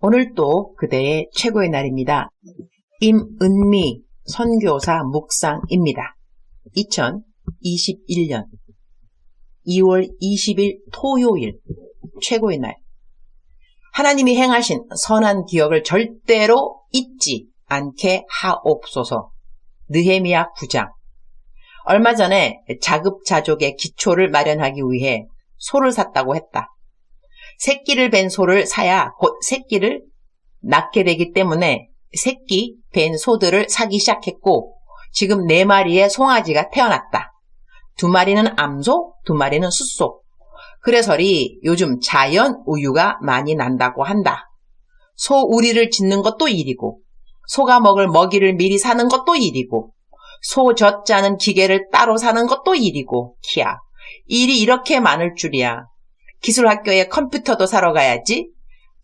오늘 또 그대의 최고의 날입니다. 임은미 선교사 묵상입니다. 2021년 2월 20일 토요일 최고의 날. 하나님이 행하신 선한 기억을 절대로 잊지 않게 하옵소서. 느헤미야 9장. 얼마 전에 자급자족의 기초를 마련하기 위해 소를 샀다고 했다. 새끼를 뵌 소를 사야 곧 새끼를 낳게 되기 때문에 새끼 뵌 소들을 사기 시작했고 지금 4마리의 송아지가 태어났다. 2마리는 암소, 2마리는 숫소. 그래서리 요즘 자연 우유가 많이 난다고 한다. 소 우리를 짓는 것도 일이고 소가 먹을 먹이를 미리 사는 것도 일이고 소 젖 짜는 기계를 따로 사는 것도 일이고 키야. 일이 이렇게 많을 줄이야. 기술학교에 컴퓨터도 사러 가야지.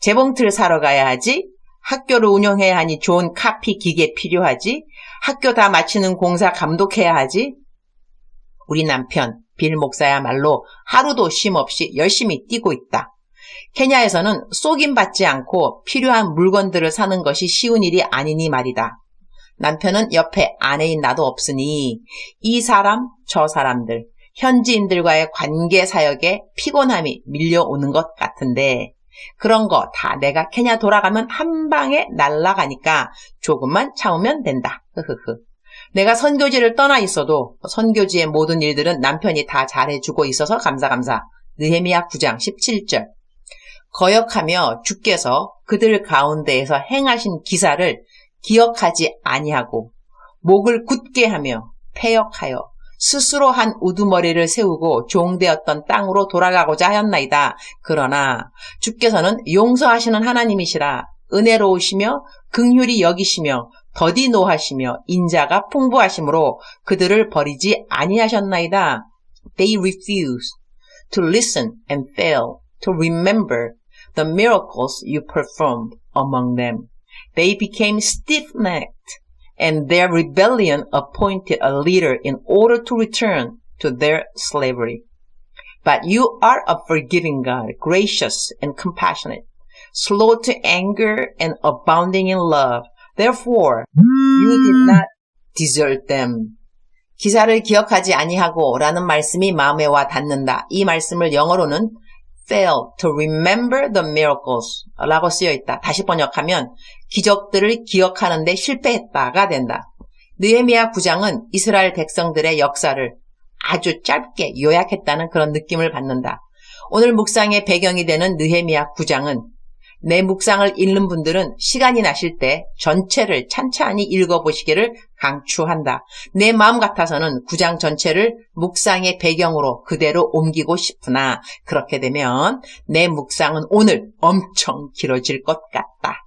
재봉틀 사러 가야 하지. 학교를 운영해야 하니 좋은 카피 기계 필요하지. 학교 다 마치는 공사 감독해야 하지. 우리 남편 빌 목사야말로 하루도 쉼 없이 열심히 뛰고 있다. 케냐에서는 쏘김받지 않고 필요한 물건들을 사는 것이 쉬운 일이 아니니 말이다. 남편은 옆에 아내인 나도 없으니 이 사람 저 사람들 현지인들과의 관계 사역에 피곤함이 밀려오는 것 같은데 그런 거 다 내가 케냐 돌아가면 한 방에 날아가니까 조금만 참으면 된다. 내가 선교지를 떠나 있어도 선교지의 모든 일들은 남편이 다 잘해주고 있어서 감사. 느헤미야 9장 17절. 거역하며 주께서 그들 가운데에서 행하신 기사를 기억하지 아니하고 목을 굳게 하며 패역하여 스스로 한 우두머리를 세우고 종되었던 땅으로 돌아가고자 하였나이다. 그러나 주께서는 용서하시는 하나님이시라 은혜로우시며 긍휼히 여기시며 더디 노하시며 인자가 풍부하심으로 그들을 버리지 아니하셨나이다. They refused to listen and failed to remember the miracles you performed among them. They became stiff-necked, and their rebellion appointed a leader in order to return to their slavery. But you are a forgiving God, gracious and compassionate, slow to anger and abounding in love. Therefore, you did not desert them. 기사를 기억하지 아니하고 라는 말씀이 마음에 와 닿는다. 이 말씀을 영어로는 fail to remember the miracles 라고 쓰여 있다. 다시 번역하면 기적들을 기억하는데 실패했다가 된다. 느헤미야 9장은 이스라엘 백성들의 역사를 아주 짧게 요약했다는 그런 느낌을 받는다. 오늘 묵상의 배경이 되는 느헤미야 9장은 내 묵상을 읽는 분들은 시간이 나실 때 전체를 찬찬히 읽어보시기를 강추한다. 내 마음 같아서는 9장 전체를 묵상의 배경으로 그대로 옮기고 싶으나 그렇게 되면 내 묵상은 오늘 엄청 길어질 것 같다.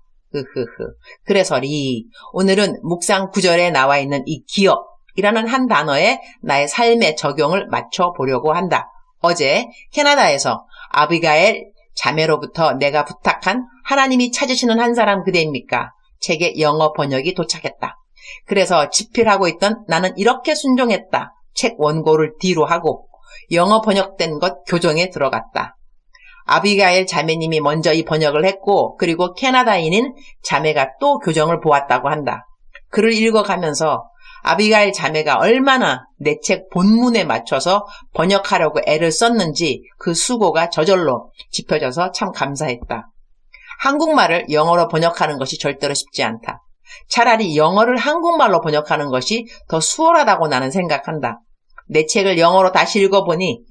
그래서리 오늘은 묵상 9절에 나와 있는 이 기억이라는 한 단어에 나의 삶의 적용을 맞춰보려고 한다. 어제 캐나다에서 아비가엘 자매로부터 내가 부탁한 하나님이 찾으시는 한 사람 그대입니까? 책의 영어 번역이 도착했다. 그래서 집필하고 있던 나는 이렇게 순종했다. 책 원고를 뒤로 하고 영어 번역된 것 교정에 들어갔다. 아비가엘 자매님이 먼저 이 번역을 했고 그리고 캐나다인인 자매가 또 교정을 보았다고 한다. 글을 읽어가면서 아비가엘 자매가 얼마나 내 책 본문에 맞춰서 번역하려고 애를 썼는지 그 수고가 저절로 짚혀져서 참 감사했다. 한국말을 영어로 번역하는 것이 절대로 쉽지 않다. 차라리 영어를 한국말로 번역하는 것이 더 수월하다고 나는 생각한다. 내 책을 영어로 다시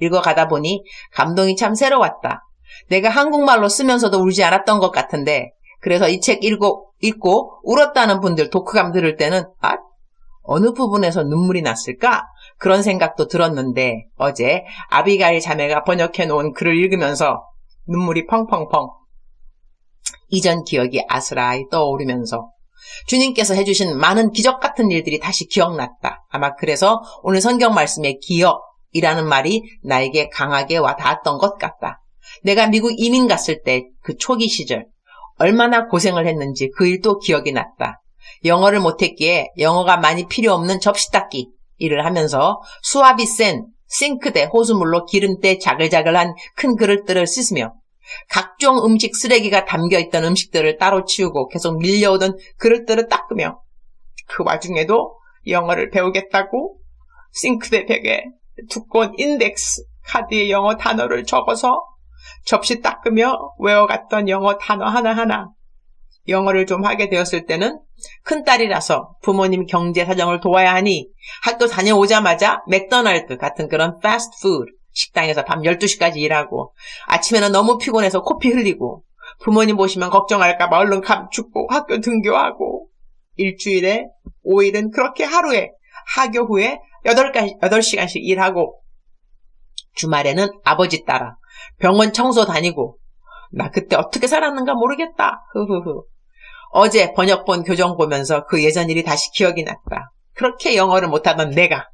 읽어가다 보니 감동이 참 새로웠다. 내가 한국말로 쓰면서도 울지 않았던 것 같은데 그래서 이 책 읽고 울었다는 분들 독후감 들을 때는 어느 부분에서 눈물이 났을까? 그런 생각도 들었는데 어제 아비가일 자매가 번역해 놓은 글을 읽으면서 눈물이 펑펑펑 이전 기억이 아스라이 떠오르면서 주님께서 해주신 많은 기적 같은 일들이 다시 기억났다. 아마 그래서 오늘 성경 말씀의 기억이라는 말이 나에게 강하게 와 닿았던 것 같다. 내가 미국 이민 갔을 때 그 초기 시절 얼마나 고생을 했는지 그 일도 기억이 났다. 영어를 못했기에 영어가 많이 필요 없는 접시 닦기 일을 하면서 수압이 센 싱크대 호수물로 기름때 자글자글한 큰 그릇들을 씻으며 각종 음식 쓰레기가 담겨있던 음식들을 따로 치우고 계속 밀려오던 그릇들을 닦으며 그 와중에도 영어를 배우겠다고 싱크대 벽에 두꺼운 인덱스 카드에 영어 단어를 적어서 접시 닦으며 외워갔던 영어 단어 하나하나. 영어를 좀 하게 되었을 때는 큰딸이라서 부모님 경제 사정을 도와야 하니 학교 다녀오자마자 맥도날드 같은 그런 패스트푸드 식당에서 밤 12시까지 일하고 아침에는 너무 피곤해서 코피 흘리고 부모님 보시면 걱정할까 봐 얼른 감축고 학교 등교하고 일주일에 5일은 그렇게 하루에 하교 후에 8시간씩 일하고 주말에는 아버지 따라 병원 청소 다니고 나 그때 어떻게 살았는가 모르겠다. 흐흐흐. 어제 번역본 교정 보면서 그 예전 일이 다시 기억이 났다. 그렇게 영어를 못하던 내가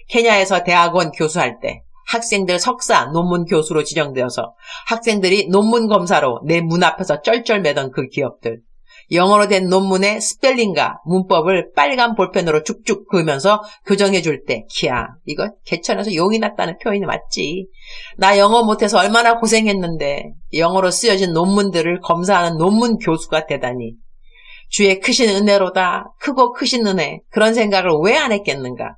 케냐에서 대학원 교수할 때 학생들 석사 논문 교수로 지정되어서 학생들이 논문 검사로 내 문 앞에서 쩔쩔매던 그 기억들. 영어로 된 논문의 스펠링과 문법을 빨간 볼펜으로 쭉쭉 그으면서 교정해 줄 때 키야 이거 개천에서 용이 났다는 표현이 맞지. 나 영어 못해서 얼마나 고생했는데 영어로 쓰여진 논문들을 검사하는 논문 교수가 되다니. 주의 크신 은혜로다. 크고 크신 은혜. 그런 생각을 왜 안 했겠는가.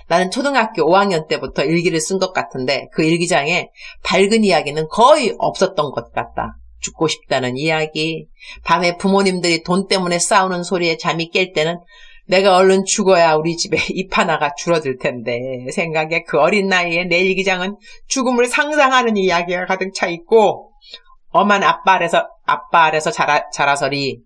나는 초등학교 5학년 때부터 일기를 쓴 것 같은데 그 일기장에 밝은 이야기는 거의 없었던 것 같다. 죽고 싶다는 이야기, 밤에 부모님들이 돈 때문에 싸우는 소리에 잠이 깰 때는 내가 얼른 죽어야 우리 집에 입 하나가 줄어들 텐데 생각에 그 어린 나이에 내 일기장은 죽음을 상상하는 이야기가 가득 차 있고 엄한 아빠 아래서 자라서리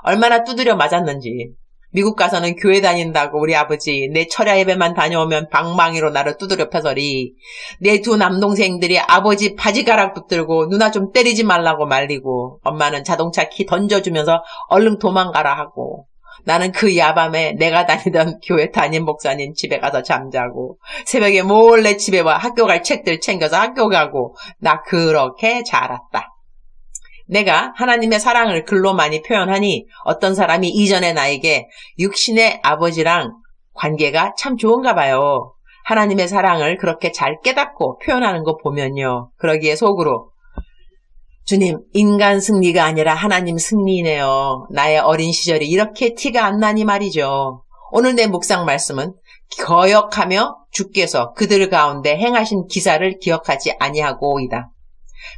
얼마나 두드려 맞았는지. 미국 가서는 교회 다닌다고 우리 아버지 내 철야 예배만 다녀오면 방망이로 나를 두드려 패서리. 내 두 남동생들이 아버지 바지가락 붙들고 누나 좀 때리지 말라고 말리고 엄마는 자동차 키 던져주면서 얼른 도망가라 하고 나는 그 야밤에 내가 다니던 교회 담임 목사님 집에 가서 잠자고 새벽에 몰래 집에 와 학교 갈 책들 챙겨서 학교 가고 나 그렇게 자랐다. 내가 하나님의 사랑을 글로 많이 표현하니 어떤 사람이 이전에 나에게 육신의 아버지랑 관계가 참 좋은가 봐요. 하나님의 사랑을 그렇게 잘 깨닫고 표현하는 거 보면요. 그러기에 속으로 주님, 인간 승리가 아니라 하나님 승리네요. 나의 어린 시절이 이렇게 티가 안 나니 말이죠. 오늘 내 묵상 말씀은 거역하며 주께서 그들 가운데 행하신 기사를 기억하지 아니하고이다.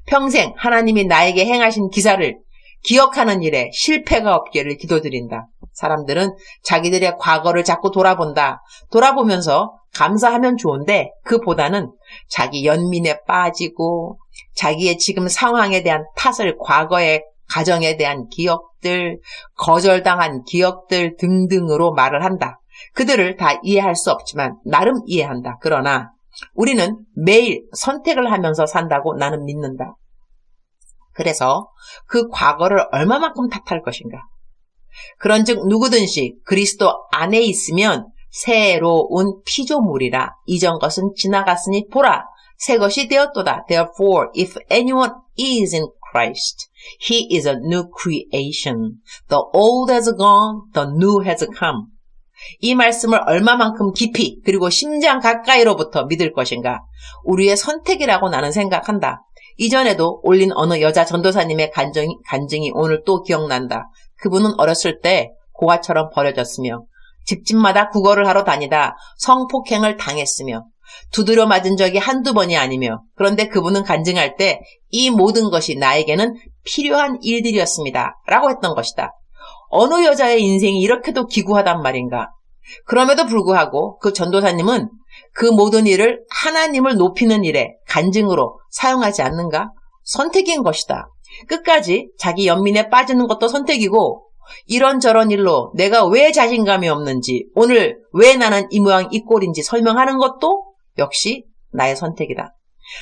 평생 하나님이 나에게 행하신 기사를 기억하는 일에 실패가 없기를 기도드린다. 사람들은 자기들의 과거를 자꾸 돌아본다. 돌아보면서 감사하면 좋은데 그보다는 자기 연민에 빠지고 자기의 지금 상황에 대한 탓을 과거의 가정에 대한 기억들, 거절당한 기억들 등등으로 말을 한다. 그들을 다 이해할 수 없지만 나름 이해한다. 그러나 우리는 매일 선택을 하면서 산다고 나는 믿는다. 그래서 그 과거를 얼마만큼 탓할 것인가. 그런즉 누구든지 그리스도 안에 있으면 새로운 피조물이라. 이전 것은 지나갔으니 보라 새 것이 되었도다. Therefore, if anyone is in Christ, he is a new creation. The old has gone, the new has come. 이 말씀을 얼마만큼 깊이 그리고 심장 가까이로부터 믿을 것인가. 우리의 선택이라고 나는 생각한다. 이전에도 올린 어느 여자 전도사님의 간증이 오늘 또 기억난다. 그분은 어렸을 때 고아처럼 버려졌으며 집집마다 구걸을 하러 다니다 성폭행을 당했으며 두드려 맞은 적이 한두 번이 아니며 그런데 그분은 간증할 때 이 모든 것이 나에게는 필요한 일들이었습니다. 라고 했던 것이다. 어느 여자의 인생이 이렇게도 기구하단 말인가. 그럼에도 불구하고 그 전도사님은 그 모든 일을 하나님을 높이는 일에 간증으로 사용하지 않는가? 선택인 것이다. 끝까지 자기 연민에 빠지는 것도 선택이고 이런저런 일로 내가 왜 자신감이 없는지 오늘 왜 나는 이 모양 이 꼴인지 설명하는 것도 역시 나의 선택이다.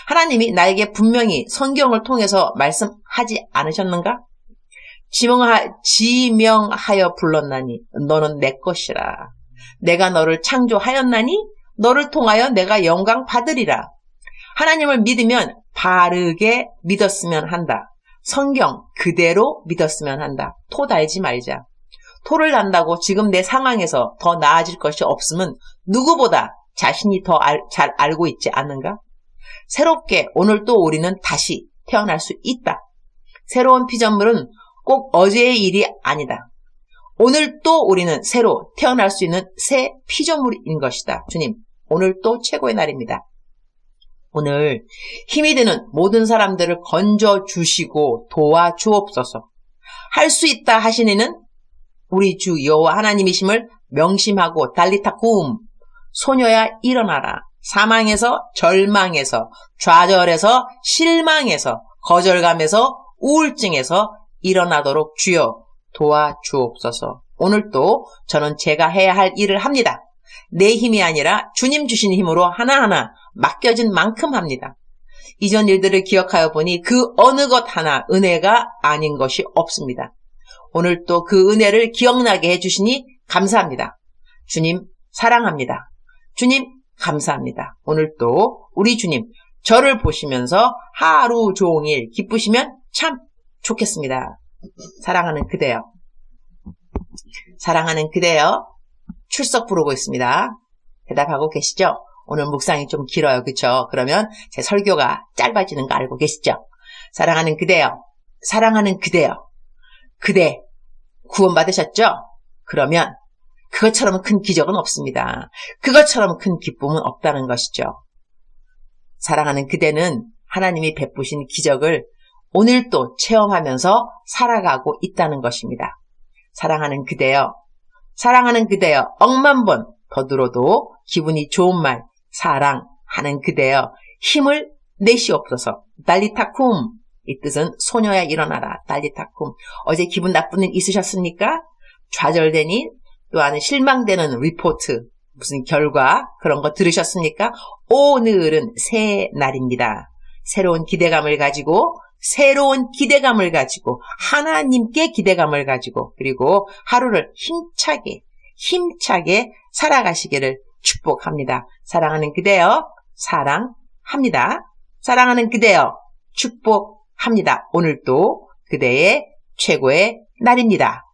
하나님이 나에게 분명히 성경을 통해서 말씀하지 않으셨는가? 지명하여 불렀나니 너는 내 것이라. 내가 너를 창조하였나니 너를 통하여 내가 영광 받으리라. 하나님을 믿으면 바르게 믿었으면 한다. 성경 그대로 믿었으면 한다. 토 달지 말자. 토를 단다고 지금 내 상황에서 더 나아질 것이 없으면 누구보다 자신이 더 잘 알고 있지 않는가? 새롭게 오늘 또 우리는 다시 태어날 수 있다. 새로운 피조물은 꼭 어제의 일이 아니다. 오늘 또 우리는 새로 태어날 수 있는 새 피조물인 것이다. 주님, 오늘 또 최고의 날입니다. 오늘 힘이 드는 모든 사람들을 건져주시고 도와주옵소서. 할 수 있다 하시니는 우리 주 여호와 하나님이심을 명심하고 달리타 쿰, 소녀야 일어나라. 사망에서, 절망에서, 좌절에서, 실망에서, 거절감에서, 우울증에서 일어나도록 주여 도와주옵소서. 오늘도 저는 제가 해야 할 일을 합니다. 내 힘이 아니라 주님 주신 힘으로 하나하나 맡겨진 만큼 합니다. 이전 일들을 기억하여 보니 그 어느 것 하나 은혜가 아닌 것이 없습니다. 오늘 또 그 은혜를 기억나게 해주시니 감사합니다. 주님 사랑합니다. 주님 감사합니다. 오늘 또 우리 주님 저를 보시면서 하루 종일 기쁘시면 참 좋겠습니다. 사랑하는 그대여. 사랑하는 그대여. 출석 부르고 있습니다. 대답하고 계시죠? 오늘 묵상이 좀 길어요. 그쵸? 그러면 제 설교가 짧아지는 거 알고 계시죠? 사랑하는 그대여. 사랑하는 그대여. 그대 구원받으셨죠? 그러면 그것처럼 큰 기적은 없습니다. 그것처럼 큰 기쁨은 없다는 것이죠. 사랑하는 그대는 하나님이 베푸신 기적을 오늘 또 체험하면서 살아가고 있다는 것입니다. 사랑하는 그대여. 사랑하는 그대여. 억만 번 더 들어도 기분이 좋은 말 사랑하는 그대여. 힘을 내시옵소서. 달리타쿰. 이 뜻은 소녀야 일어나라. 달리타쿰. 어제 기분 나쁜 일 있으셨습니까? 좌절되니 또한 실망되는 리포트 무슨 결과 그런 거 들으셨습니까? 오늘은 새 날입니다. 새로운 기대감을 가지고 하나님께 기대감을 가지고 그리고 하루를 힘차게 살아가시기를 축복합니다. 사랑하는 그대여 사랑합니다. 사랑하는 그대여 축복합니다. 오늘도 그대의 최고의 날입니다.